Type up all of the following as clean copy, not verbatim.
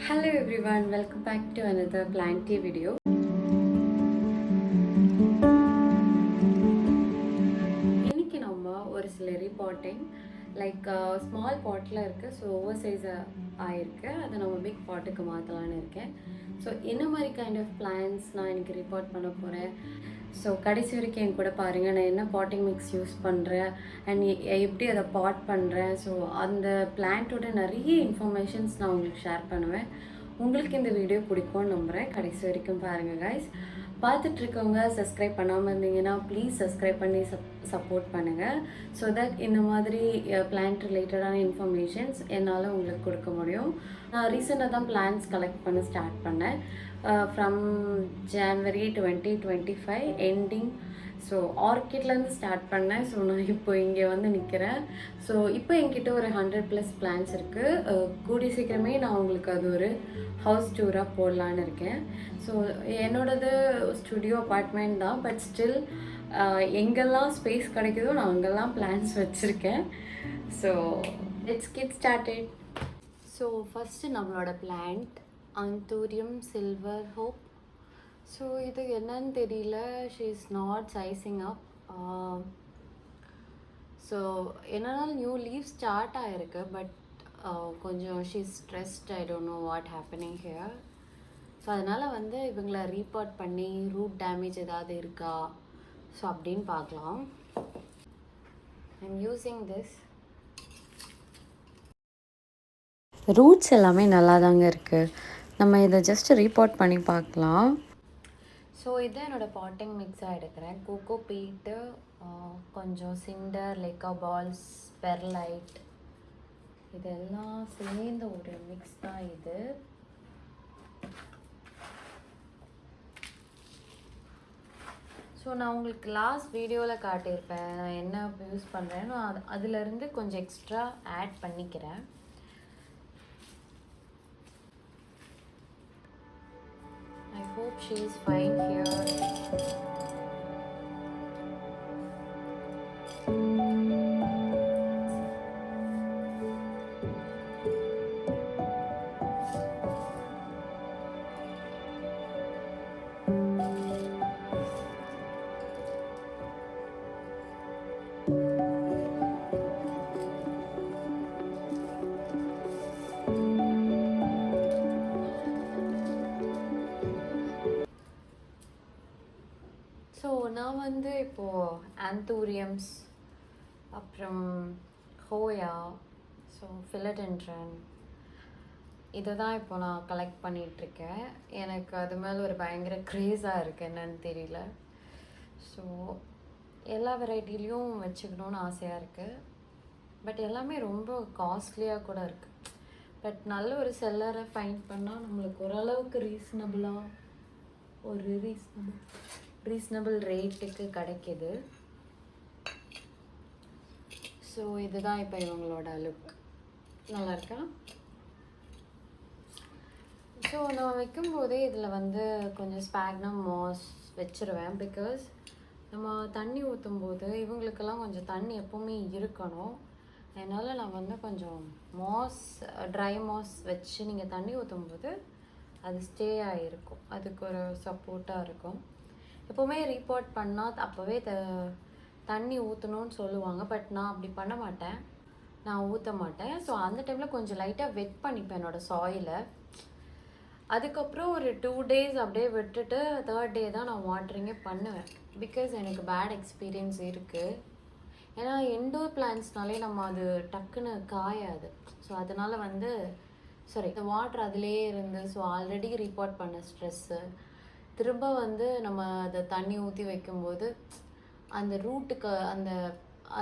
Hello everyone, welcome back to another plant tea video. இன்னைக்கு நம்ம ஒரு சில ரீபாட்டிங் லைக் ஸ்மால் பாட்டில் இருக்குது. ஸோ ஓவர் சைஸ் ஆகிருக்கு. அதை நம்ம பிக் பாட்டுக்கு மாற்றலான்னு இருக்கேன். ஸோ என்ன மாதிரி கைண்ட் ஆஃப் பிளான்ஸ் நான் இன்றைக்கி ரிப்போர்ட் பண்ண போகிறேன். ஸோ கடைசி வரைக்கும் என் கூட பாருங்கள், நான் என்ன பாட்டிங் மிக்ஸ் யூஸ் பண்ணுறேன் அண்ட் எப்படி அதை பாட் பண்ணுறேன். ஸோ அந்த பிளான்ட்டோட நிறைய இன்ஃபர்மேஷன்ஸ் நான் உங்களுக்கு ஷேர் பண்ணுவேன். உங்களுக்கு இந்த வீடியோ பிடிக்கும்னு நம்புகிறேன். கடைசி வரைக்கும் பாருங்கள் கைஸ். பார்த்துட்ருக்கவங்க சப்ஸ்கிரைப் பண்ணாமல் இருந்தீங்கன்னா ப்ளீஸ் சப்ஸ்கிரைப் பண்ணி சப்போர்ட் பண்ணுங்கள். ஸோ தட் இந்த மாதிரி பிளான்ட் ரிலேட்டடான இன்ஃபர்மேஷன்ஸ் என்னால் உங்களுக்கு கொடுக்க முடியும். நான் ரீசெண்டாக தான் பிளான்ஸ் கலெக்ட் பண்ண ஸ்டார்ட் பண்ணேன். From January 2025 ending. ஸோ ஆர்கிட்லேருந்து ஸ்டார்ட் பண்ணேன். ஸோ நான் இப்போ இங்கே வந்து நிற்கிறேன். ஸோ இப்போ என்கிட்ட ஒரு 100+ பிளான்ஸ் இருக்குது. கூடிய சீக்கிரமே நான் உங்களுக்கு அது ஒரு ஹவுஸ் டூராக போடலான்னு இருக்கேன். ஸோ என்னோடது ஸ்டுடியோ அப்பார்ட்மெண்ட் தான், பட் ஸ்டில் எங்கெல்லாம் ஸ்பேஸ் கிடைக்குதோ நான் அங்கெல்லாம் பிளான்ஸ் வச்சுருக்கேன். So let's get started. So first நம்மளோட plant anthurium Silver Hope. So இது என்னன்னு தெரியல, she is not sizing up. So என்னன்னா நியூ லீவ் ஸ்டார்ட் ஆகிருக்கு, பட் கொஞ்சம் she is stressed. I don't know what happening here. So அதனால் வந்து இவங்களை ரீபார்ட் பண்ணி ரூட் டேமேஜ் ஏதாவது இருக்கா ஸோ அப்படின்னு பார்க்கலாம். I'm using this. ரூட்ஸ் எல்லாமே நல்லா தாங்க இருக்குது. நம்ம இதை ஜஸ்ட் ரீபார்ட் பண்ணி பார்க்கலாம். ஸோ இதை என்னோடய பாட்டிங் மிக்ஸாக எடுக்கிறேன். கோகோ பீட்டு, கொஞ்சம் சிண்டர், லெக்கா பால்ஸ், பெர்லைட், இதெல்லாம் சேர்ந்த ஒரு மிக்ஸ் தான் இது. ஸோ நான் உங்களுக்கு லாஸ்ட் வீடியோவில் காட்டியிருப்பேன் நான் என்ன யூஸ் பண்ணுறேன்னு. அதுலேருந்து கொஞ்சம் எக்ஸ்ட்ரா ஆட் பண்ணிக்கிறேன். I hope she is fine here. So நான் வந்து இப்போது ஆந்தூரியம்ஸ், அப்புறம் ஹோயா, ஸோ ஃபிலடென்ட்ரன், இதை தான் இப்போ நான் கலெக்ட் பண்ணிகிட்ருக்கேன். எனக்கு அது மேலே ஒரு பயங்கர க்ரேஸாக இருக்குது, என்னன்னு தெரியல. ஸோ எல்லா வெரைட்டிலையும் வச்சுக்கணுன்னு ஆசையாக இருக்குது. பட் எல்லாமே ரொம்ப காஸ்ட்லியாக கூட இருக்குது. பட் நல்ல ஒரு செல்லரை ஃபைண்ட் பண்ணால் நம்மளுக்கு ஓரளவுக்கு ரீசனபிள் ரேட்டுக்கு கிடைக்கிது. ஸோ இதுதான் இப்போ இவங்களோட லுக். நல்லா இருக்கா? ஸோ நான் வைக்கும்போதே இதில் வந்து கொஞ்சம் ஸ்பாக்னம் மாஸ் வச்சுருவேன். பிகாஸ் நம்ம தண்ணி ஊற்றும் போது இவங்களுக்கெல்லாம் கொஞ்சம் தண்ணி எப்போவுமே இருக்கணும். அதனால் நான் வந்து கொஞ்சம் ட்ரை மாஸ் வச்சு நீங்கள் தண்ணி ஊற்றும் போது அது ஸ்டே ஆகிருக்கும். அதுக்கு ஒரு சப்போர்ட்டாக இருக்கும். எப்போவுமே ரீபார்ட் பண்ணால் அப்போவே தண்ணி ஊற்றணும்னு சொல்லுவாங்க. பட் நான் அப்படி பண்ண மாட்டேன், நான் ஊற்ற மாட்டேன். ஸோ அந்த டைமில் கொஞ்சம் லைட்டாக வெட் பண்ணிப்பேன் என்னோடய சாயிலை. அதுக்கப்புறம் ஒரு 2 days அப்படியே விட்டுட்டு 3rd day தான் நான் வாட்டரிங்கே பண்ணுவேன். பிகாஸ் எனக்கு பேட் எக்ஸ்பீரியன்ஸ் இருக்குது. ஏன்னா இன்டோர் பிளான்ட்ஸ்னாலே நம்ம அது டக்குன்னு காயாது. ஸோ அதனால் வந்து இந்த வாட்டர் அதிலே இருந்து ஸோ ஆல்ரெடி ரீபார்ட் பண்ண ஸ்ட்ரெஸ்ஸு திரும்ப வந்து நம்ம அதை தண்ணி ஊற்றி வைக்கும்போது அந்த ரூட்டுக்கு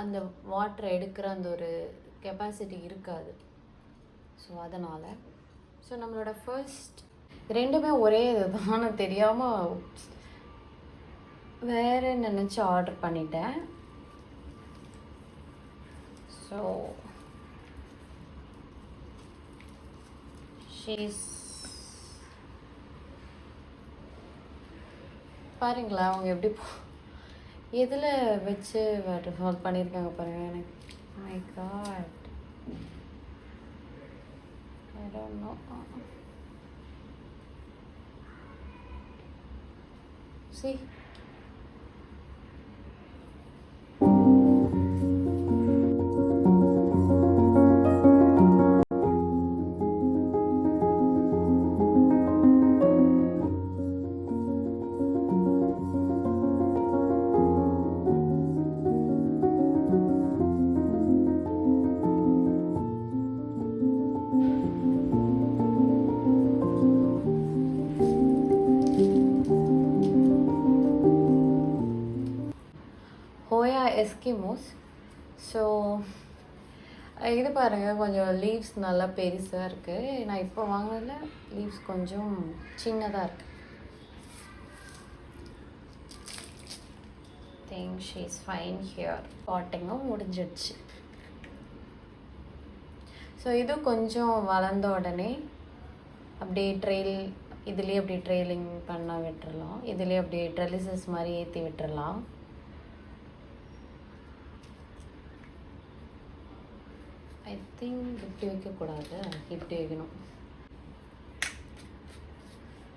அந்த வாட்டரை எடுக்கிற அந்த ஒரு கெப்பாசிட்டி இருக்காது. ஸோ அதனால் நம்மளோட ஃபர்ஸ்ட் ரெண்டுமே ஒரே இது தான், தெரியாமல் வேறு நினச்சி ஆர்டர் பண்ணிட்டேன். ஸோ பாருங்களா அவங்க எப்படி எதில் வச்சு வாட்டர் பண்ணியிருக்காங்க பாருங்கள். எனக்கு my god, I don't know. See? ஹோயா எஸ்கிமோஸ். ஸோ இது பாருங்கள், கொஞ்சம் லீவ்ஸ் நல்லா பெருசாக இருக்குது. நான் இப்போ வாங்கினதில் லீவ்ஸ் கொஞ்சம் சின்னதாக இருக்குது. Think she is fine here. பாட்டிங்கும் முடிஞ்சிடுச்சு. ஸோ இது கொஞ்சம் வளர்ந்த உடனே அப்படியே இதுலேயே அப்படியே ட்ரெயிலிங் பண்ண விட்டுறலாம். இதுலேயே அப்படியே ட்ரெலிசஸ் மாதிரி ஏற்றி விட்டுறலாம். ஐ திங்க் இப்படி வைக்கக்கூடாது, இப்படி வைக்கணும்.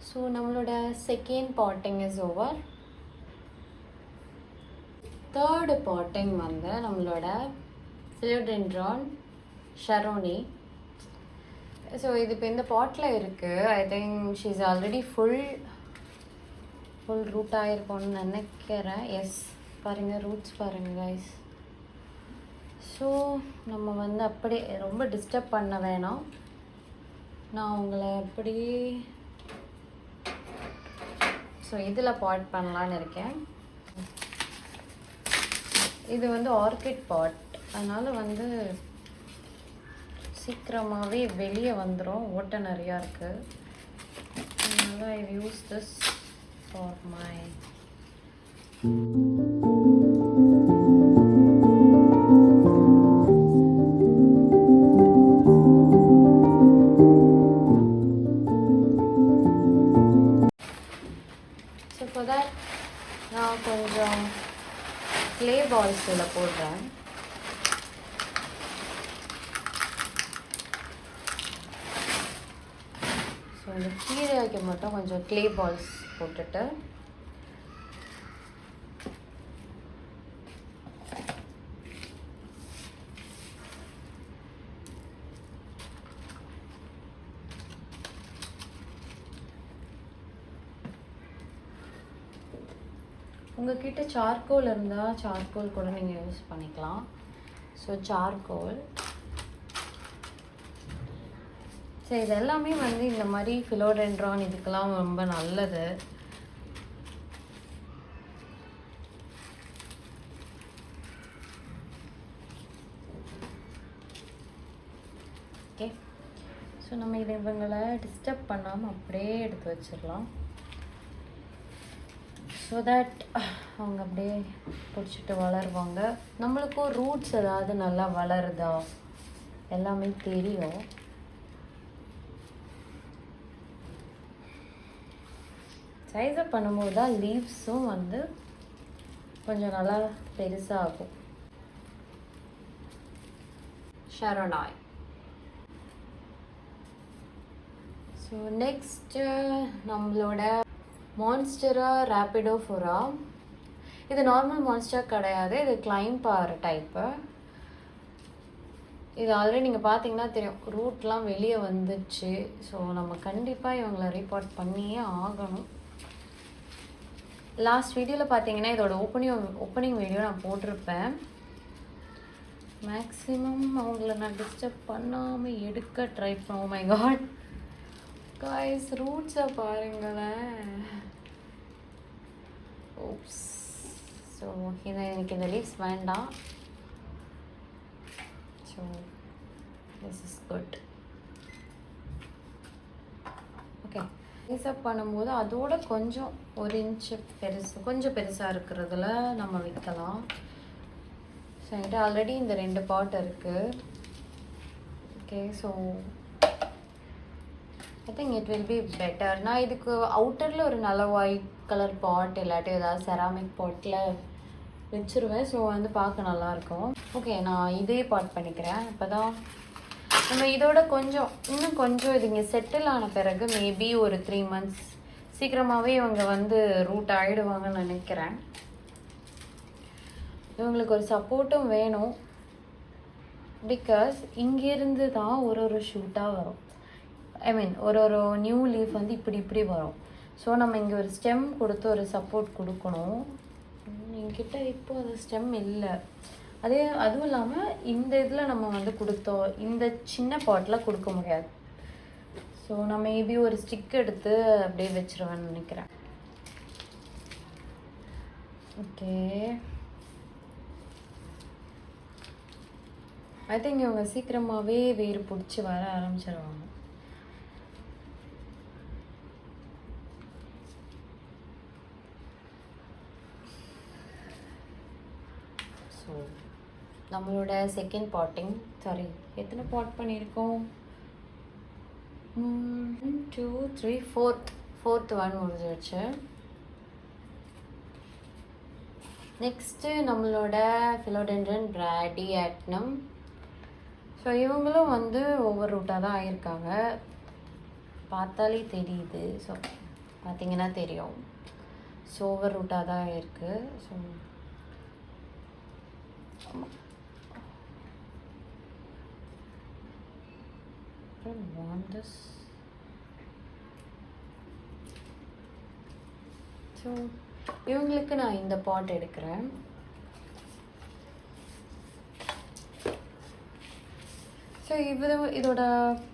ஸோ நம்மளோட second potting is over. Third potting வந்து நம்மளோட philodendron ஷரோனி. ஸோ இது இப்போ இந்த பாட்டில் இருக்குது. I think she is already full root ஆகிருக்கோன்னு நினைக்கிறேன். எஸ், பாருங்கள், ரூட்ஸ் பாருங்கள் கைஸ். ஸோ நம்ம வந்து அப்படியே ரொம்ப டிஸ்டர்ப் பண்ண வேணாம். நான் உங்களை அப்படியே இதில் பாட் பண்ணலான்னு இருக்கேன். இது வந்து ஆர்கிட் பாட், அதனால் வந்து சீக்கிரமாகவே வெளியே வந்துடும். ஓட்டை நிறையா இருக்குது. அதனால் ஐ யூஸ் திஸ் ஃபார் மை நான் கொஞ்சம் க்ளே பால்ஸ் இதில் போடுறேன். ஸோ இந்த கீழே வைக்க மட்டும் கொஞ்சம் க்ளே பால்ஸ் போட்டுட்டு உங்ககிட்ட சார்கோல் இருந்தால் சார்கோல் கூட நீங்கள் யூஸ் பண்ணிக்கலாம். So charcoal. ஸோ இது எல்லாமே வந்து இந்த மாதிரி philodendron இதுக்கெல்லாம் ரொம்ப நல்லது. ஓகே, ஸோ நம்ம இவங்களை டிஸ்டர்ப் பண்ணாமல் அப்படியே எடுத்து வச்சிடலாம். ஸோ தட் அவங்க அப்படியே பிடிச்சிட்டு வளருவாங்க. நம்மளுக்கும் ரூட்ஸ் ஏதாவது நல்லா வளருதா எல்லாமே தெரியும். சைஸை பண்ணும்போது தான் லீவ்ஸும் வந்து கொஞ்சம் நல்லா பெருசாகும். ஷரோனாய். ஸோ நெக்ஸ்ட்டு நம்மளோட மான்ஸ்டரா ரேபிடோஃபோரா. இது நார்மல் மான்ஸ்டர் கிடையாது, இது கிளைம்பர் டைப்பு. இது ஆல்ரெடி நீங்கள் பார்த்தீங்கன்னா தெரியும், ரூட்லாம் வெளியே வந்துச்சு. ஸோ நம்ம கண்டிப்பாக இவங்களை ரிப்போர்ட் பண்ணியே ஆகணும். லாஸ்ட் வீடியோவில் பார்த்தீங்கன்னா இதோட ஓப்பனிங் வீடியோ நான் போட்டிருப்பேன். மேக்ஸிமம் அவங்கள நான் டிஸ்டர்ப் பண்ணாமல் எடுக்க ட்ரை பண்ண. ஓ மை காட் காய்ஸ், ரூட்ஸை பாருங்களேன். ஓப்ஸ். ஸோ எனக்கு இந்த லீவ்ஸ் வேண்டாம். So this is good. Okay, ரீசப் பண்ணும்போது அதோட கொஞ்சம் 1 இன்ச்சு கொஞ்சம் பெருசாக இருக்கிறதுல நம்ம வைக்கலாம். ஸோ என்கிட்ட ஆல்ரெடி இந்த 2 பாட் இருக்குது. Okay, so I think it will be better. நான் இதுக்கு அவுட்டரில் ஒரு நல்ல ஒயிட் கலர் பாட் இல்லாட்டி ஏதாவது செராமிக் பாட்டில் வச்சுருவேன். ஸோ வந்து பார்க்க நல்லாயிருக்கும். ஓகே, நான் இதே பாட் பண்ணிக்கிறேன். இப்போ தான் நம்ம இதோட இன்னும் கொஞ்சம் இது இங்கே செட்டில் ஆன பிறகு மேபி ஒரு 3 months சீக்கிரமாகவே இவங்க வந்து ரூட் ஆகிடுவாங்கன்னு நினைக்கிறேன். இவங்களுக்கு ஒரு சப்போர்ட்டும் வேணும். பிகாஸ் இங்கேருந்து தான் ஒரு ஷூட்டாக வரும். ஐ மீன் ஒரு நியூ லீஃப் வந்து இப்படி வரும். ஸோ நம்ம இங்கே ஒரு ஸ்டெம் கொடுத்து ஒரு சப்போர்ட் கொடுக்கணும். என்கிட்ட இப்போ அந்த ஸ்டெம் இல்லை. அதுவும் இல்லாமல் இந்த இதில் நம்ம வந்து கொடுத்தோம், இந்த சின்ன பாட்டில் கொடுக்க முடியாது. ஸோ நான் மேபி ஒரு ஸ்டிக் எடுத்து அப்படியே வச்சிருவேன்னு நினைக்கிறேன். ஓகே, ஐ திங்க் இவங்க சீக்கிரமாகவே வேறு பிடிச்சி வர ஆரம்பிச்சிருவாங்க. ஸோ நம்மளோட செகண்ட் பாட்டிங், சாரி எத்தனை பாட் பண்ணியிருக்கோம், 1 2 3 4th ஒன் முடிஞ்சிருச்சு. நெக்ஸ்ட்டு நம்மளோட ஃபிலோடென்ட்ரன் பிராடியாட்னம். ஸோ இவங்களும் வந்து ஒவ்வொரு ரூட்டாக தான் ஆகியிருக்காங்க, பார்த்தாலே தெரியுது. ஸோ பார்த்தீங்கன்னா தெரியும். ஸோ ஒவ்வொரு ரூட்டாக தான் இருக்குது. So want this. ஸோ இவங்களுக்கு நான் இந்த பாட் எடுக்கிறேன். ஸோ இதோட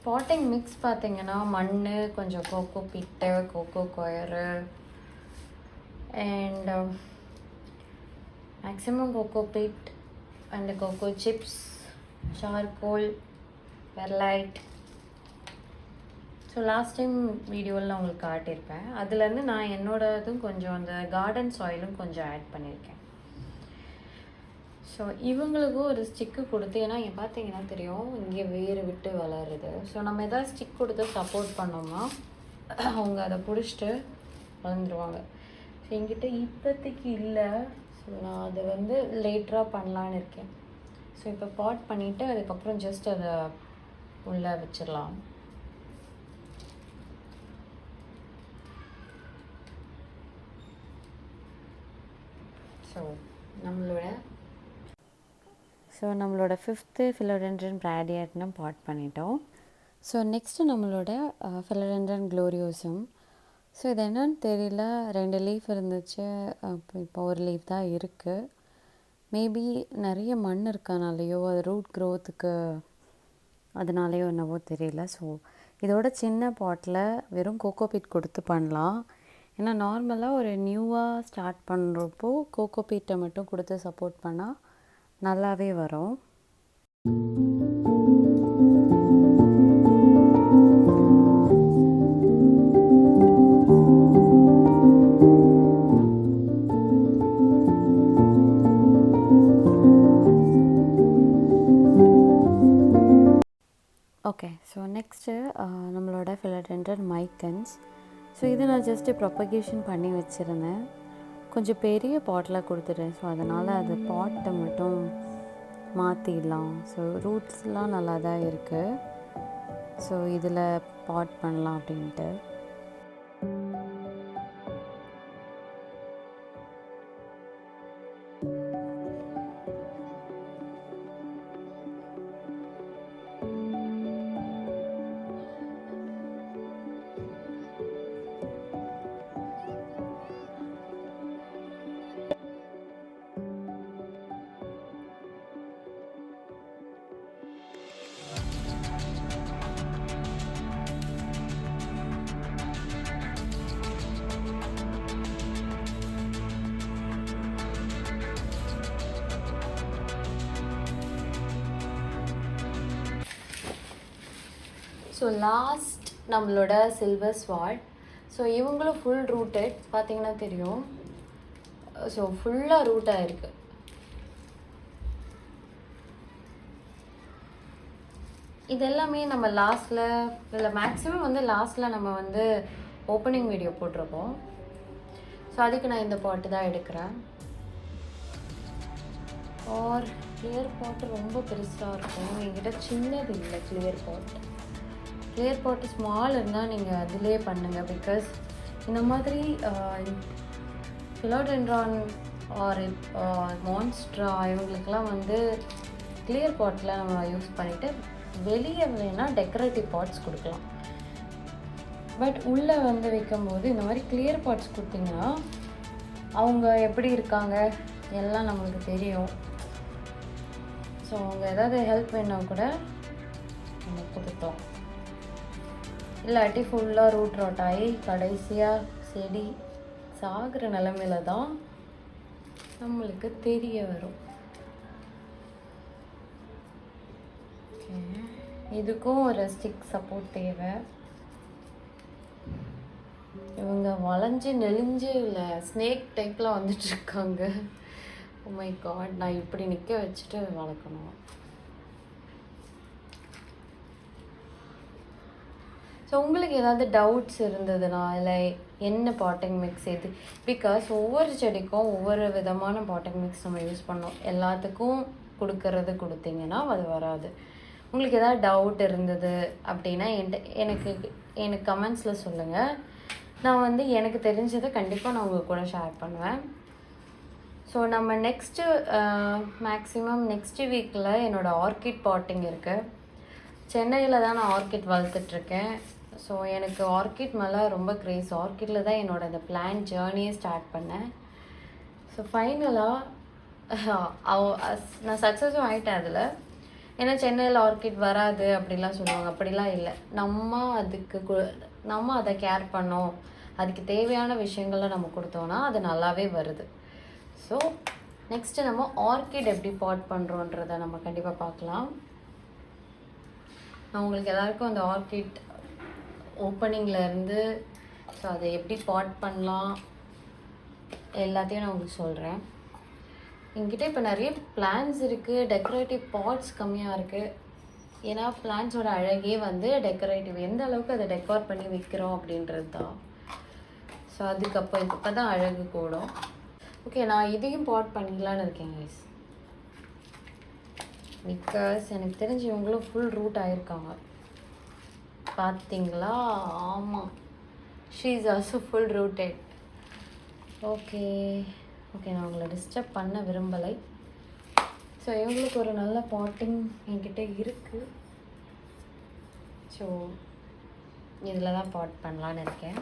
பாட்டிங் மிக்ஸ் பார்த்தீங்கன்னா மண், கொஞ்சம் coco peat, coco coir and maximum coco peat and coco chips, charcoal, perlite. So last time வீடியோவில் நான் உங்களுக்கு காட்டியிருப்பேன். அதுலேருந்து நான் என்னோடதும் கொஞ்சம் அந்த கார்டன் சாயிலும் கொஞ்சம் ஆட் பண்ணியிருக்கேன். ஸோ இவங்களுக்கும் ஒரு ஸ்டிக்கு கொடுத்து, ஏன்னா இங்கே பார்த்தீங்கன்னா தெரியும் இங்கே வேறு விட்டு வளருது. ஸோ நம்ம எதாவது ஸ்டிக் கொடுத்து சப்போர்ட் பண்ணோம்னா அவங்க அதை பிடிச்சிட்டு வளர்ந்துருவாங்க. ஸோ என்கிட்ட இப்போதைக்கு இல்லை. ஸோ நான் அதை வந்து லேட்டராக பண்ணலான்னு இருக்கேன். ஸோ இப்போ பாட் பண்ணிவிட்டு அதுக்கப்புறம் ஜஸ்ட் அதை உள்ளே வச்சிடலாம். நம்மளோட 5th ஃபிலோடென்ட்ரன் பிராடியாட்னம் பாட் பண்ணிட்டோம். ஸோ நெக்ஸ்ட்டு நம்மளோட ஃபிலோடென்ட்ரன் க்ளோரியோசம். ஸோ இது என்னன்னு தெரியல, 2 லீஃப் இருந்துச்சு, இப்போ ஒரு லீஃப் தான் இருக்குது. மேபி நிறைய மண் இருக்கனாலேயோ அது ரூட் க்ரோத்துக்கு அதனாலேயோ என்னவோ தெரியல. ஸோ இதோட சின்ன பாட்டில் வெறும் கோகோபீட் கொடுத்து பண்ணலாம். ஏன்னா நார்மலாக ஒரு நியூவாக ஸ்டார்ட் பண்ணுறப்போ கோகோபீட்டை மட்டும் கொடுத்து சப்போர்ட் பண்ணால் நல்லாவே வரும். ஓகே, ஸோ நெக்ஸ்ட்டு நம்மளோட ஃபிலோடென்ட்ரன் மைக்கன்ஸ். ஸோ இது நான் ஜஸ்ட்டு ப்ரொபகேஷன் பண்ணி வச்சுருந்தேன், கொஞ்சம் பெரிய பாட்டில் கொடுத்துட்டேன். ஸோ அதனால் அது பாட்டை மட்டும் மாற்றிடலாம். ஸோ ரூட்ஸ்லாம் நல்லா தான் இருக்குது. ஸோ இதில் பாட் பண்ணலாம் அப்படின்ட்டு. ஸோ லாஸ்ட் நம்மளோட சில்வர் ஸ்வாட். ஸோ இவங்களும் ஃபுல் ரூட்டட், பார்த்தீங்கன்னா தெரியும். ஸோ ஃபுல்லாக ரூட்டாக இருக்குது. இதெல்லாமே நம்ம லாஸ்ட்டில் இல்லை மேக்ஸிமம் வந்து லாஸ்ட்டில் நம்ம வந்து ஓப்பனிங் வீடியோ போட்டிருப்போம். ஸோ அதுக்கு நான் இந்த பாட்டு தான் எடுக்கிறேன். ஆர் கிளியர் பாட்டு ரொம்ப பெருசாக இருக்கும், என்கிட்ட சின்னது இல்லை கிளியர் பாட்டு. கிளியர் பாட்டு ஸ்மால் இருந்தால் நீங்கள் அதிலே பண்ணுங்கள். பிகாஸ் இந்த மாதிரி philodendron ஆர் மான்ஸ்ட்ரா இவங்களுக்கெல்லாம் வந்து கிளியர் பாட்டில் நம்ம யூஸ் பண்ணிவிட்டு வெளியே வேணால் டெக்கரேட்டிவ் பாட்ஸ் கொடுக்கலாம். பட் உள்ளே வந்து வைக்கும்போது இந்த மாதிரி கிளியர் பாட்ஸ் கொடுத்தீங்கன்னா அவங்க எப்படி இருக்காங்க எல்லாம் நம்மளுக்கு தெரியும். ஸோ அவங்க ஏதாவது ஹெல்ப் வேணால் கூட நம்ம கொடுத்தோம். இல்லாட்டி ஃபுல்லாக ரூட் ராட் ஆகி கடைசியாக செடி சாகிற நிலமையில தான் நம்மளுக்கு தெரிய வரும். இதுக்கும் ஒரு ஸ்டிக் சப்போர்ட் தேவை. இவங்க வளைஞ்சு நெளிஞ்சு இல்லை ஸ்னேக் டைப்பில் வந்துட்டுருக்காங்க. ஓ மை காட், நான் இப்படி நிற்க வச்சுட்டு வளர்க்கணும். ஸோ உங்களுக்கு ஏதாவது டவுட்ஸ் இருந்ததுன்னா இல்லை என்ன பாட்டிங் மிக்ஸ் எது, பிகாஸ் ஒவ்வொரு செடிக்கும் ஒவ்வொரு விதமான பாட்டிங் மிக்ஸ் நம்ம யூஸ் பண்ணோம். எல்லாத்துக்கும் கொடுத்தீங்கன்னா அது வராது. உங்களுக்கு ஏதாவது டவுட் இருந்தது அப்படின்னா எனக்கு கமெண்ட்ஸில் சொல்லுங்கள். நான் வந்து எனக்கு தெரிஞ்சதை கண்டிப்பாக நான் உங்கள் கூட ஷேர் பண்ணுவேன். ஸோ நம்ம மேக்ஸிமம் நெக்ஸ்ட் வீக்கில் என்னோடய ஆர்கிட் பாட்டிங் இருக்குது. சென்னையில் தான் நான் ஆர்கிட் வளர்த்துட்ருக்கேன். ஸோ எனக்கு ஆர்கிட் மேலே ரொம்ப க்ரேஸ். ஆர்கிட்டில் தான் என்னோடய அந்த பிளான் ஜேர்னியை ஸ்டார்ட் பண்ணேன். ஸோ ஃபைனலாக நான் சக்ஸஸும் ஆகிட்டேன் அதில். ஏன்னா சென்னையில் ஆர்கிட் வராது அப்படிலாம் சொல்லுவாங்க. அப்படிலாம் இல்லை. நம்ம அதை கேர் பண்ணோம், அதுக்கு தேவையான விஷயங்களை நம்ம கொடுத்தோன்னா அது நல்லாவே வருது. ஸோ நெக்ஸ்ட்டு நம்ம ஆர்கிட் எப்படி பாட் பண்ணுறோன்றதை நம்ம கண்டிப்பாக பார்க்கலாம். நான் உங்களுக்கு எல்லாருக்கும் அந்த ஆர்கிட் ஓப்பனிங்லேருந்து ஸோ அதை எப்படி பாட் பண்ணலாம் எல்லாத்தையும் நான் உங்களுக்கு சொல்கிறேன். என்கிட்ட இப்போ நிறைய பிளான்ஸ் இருக்குது, டெக்கரேட்டிவ் பாட்ஸ் கம்மியாக இருக்குது. ஏன்னா பிளான்ஸோட அழகே வந்து டெக்கரேட்டிவ், எந்த அளவுக்கு அதை டெக்கோர் பண்ணி வைக்கிறோம் அப்படின்றது தான். ஸோ அதுக்கப்புறம் இப்போ தான் அழகு கூடும். ஓகே, நான் இதையும் பாட் பண்ணிக்கலான்னு இருக்கேன் கைஸ். பிகாஸ் எனக்கு தெரிஞ்சு இவங்களும் ஃபுல் ரூட் ஆகிருக்காங்க. பார்த்தீங்களா? ஆமாம், she is also full rooted. Okay, நான் உங்களை டிஸ்டர்ப் பண்ண விரும்பலை. ஸோ இவங்களுக்கு ஒரு நல்ல பாட்டிங் என்கிட்ட இருக்குது. ஸோ இதில் தான் பாட் பண்ணலான்னு இருக்கேன்.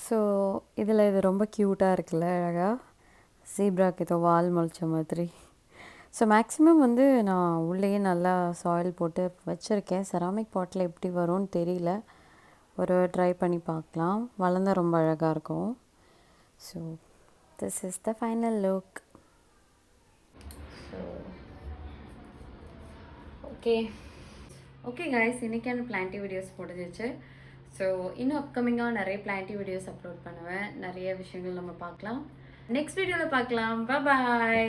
ஸோ இதில் இது ரொம்ப க்யூட்டாக இருக்குல்ல, அழகாக ஜீப்ராக்கு ஏதோ வால் முளைச்ச மாதிரி. ஸோ மேக்ஸிமம் வந்து நான் உள்ளேயே நல்லா சாயில் போட்டு வச்சுருக்கேன். செராமிக் பாட்டில் எப்படி வரும்னு தெரியல, ஒரு ட்ரை பண்ணி பார்க்கலாம். வளர்ந்தால் ரொம்ப அழகாக இருக்கும். So this is the final look. So okay guys, இன்றைக்கான பிளான்டி வீடியோஸ் போட்டுச்சு. ஸோ இன்னும் அப்கமிங்காக நிறைய பிளான்டி வீடியோஸ் அப்லோட் பண்ணுவேன். நிறைய விஷயங்கள் நம்ம பார்க்கலாம். நெக்ஸ்ட் வீடியோவில் பார்க்கலாம். பாய்.